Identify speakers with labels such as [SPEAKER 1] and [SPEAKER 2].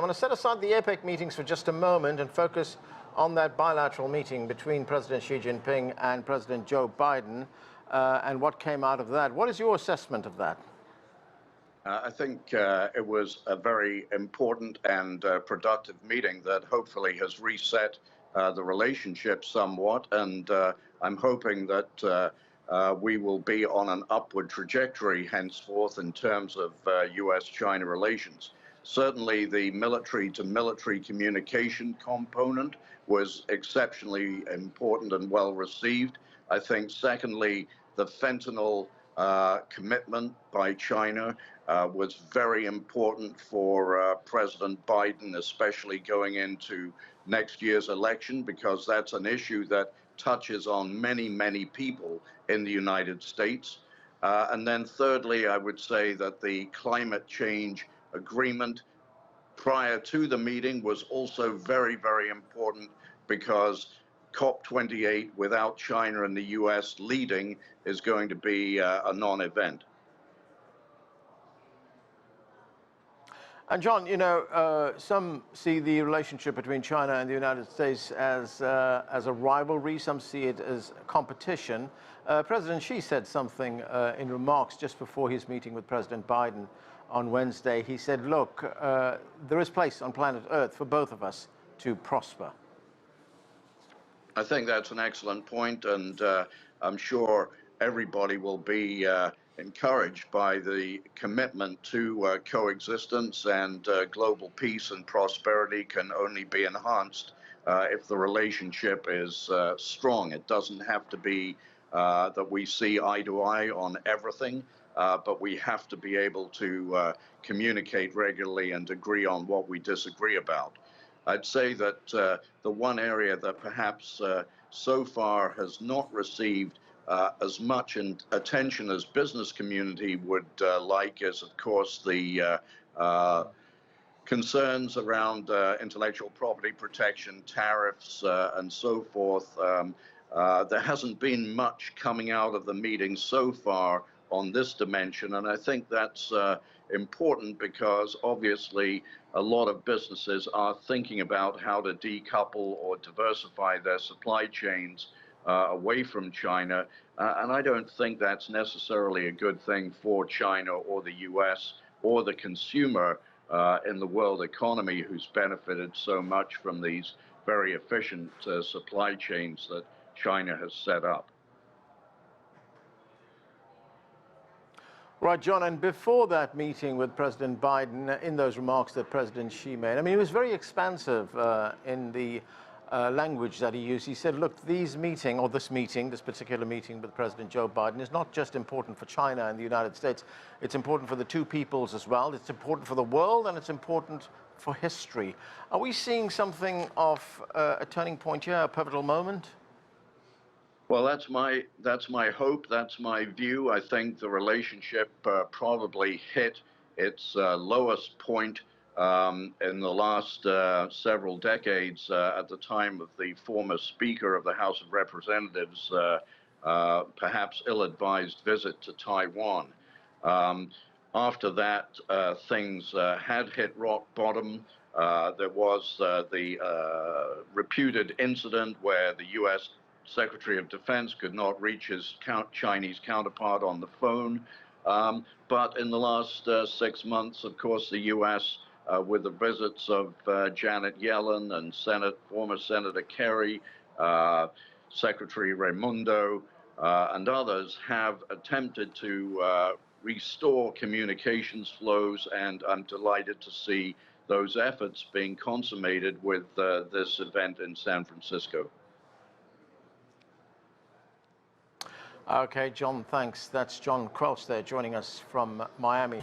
[SPEAKER 1] want to set aside the APEC meetings for just a moment and focus on that bilateral meeting between President Xi Jinping and President Joe Biden and what came out of that. What is your assessment of that?
[SPEAKER 2] I think it was a very important and productive meeting that hopefully has reset the relationship somewhat, and I'm hoping that we will be on an upward trajectory henceforth in terms of U.S.-China relations. Certainly the military-to-military communication component was exceptionally important and well received. I think, secondly, the fentanyl commitment by China was very important for President Biden, especially going into next year's election, because that's an issue that touches on many, many people in the United States. And then thirdly, I would say that the climate change agreement prior to the meeting was also very, very important, because COP28 without China and the US leading is going to be a non-event.
[SPEAKER 1] And John, you know, some see the relationship between China and the United States as a rivalry. Some see it as competition. President Xi said something in remarks just before his meeting with President Biden on Wednesday. He said, look, there is place on planet Earth for both of us to prosper.
[SPEAKER 2] I think that's an excellent point, and I'm sure everybody will be encouraged by the commitment to coexistence, and global peace and prosperity can only be enhanced if the relationship is strong. It doesn't have to be that we see eye to eye on everything, but we have to be able to communicate regularly and agree on what we disagree about. I'd say that the one area that perhaps so far has not received as much attention as business community would like is, of course, the concerns around intellectual property protection, tariffs, and so forth. There hasn't been much coming out of the meeting so far on this dimension, and I think that's important, because obviously a lot of businesses are thinking about how to decouple or diversify their supply chains away from China, and I don't think that's necessarily a good thing for China or the US or the consumer in the world economy, who's benefited so much from these very efficient supply chains that China has set up.
[SPEAKER 1] Right, John, and before that meeting with President Biden, in those remarks that President Xi made, I mean, he was very expansive in the language that he used. He said, look, this particular meeting with President Joe Biden is not just important for China and the United States, it's important for the two peoples as well, it's important for the world, and it's important for history. Are we seeing something of a turning point here, a pivotal moment?
[SPEAKER 2] Well, that's my hope, that's my view. I think the relationship probably hit its lowest point in the last several decades at the time of the former Speaker of the House of Representatives' perhaps ill-advised visit to Taiwan. After that, things had hit rock bottom. There was the reputed incident where the U.S. Secretary of Defense could not reach his Chinese counterpart on the phone. But in the last 6 months, of course, the U.S., with the visits of Janet Yellen and former Senator Kerry, Secretary Raimondo, and others, have attempted to restore communications flows, and I'm delighted to see those efforts being consummated with this event in San Francisco.
[SPEAKER 1] Okay, John, thanks. That's John Quelch there joining us from Miami.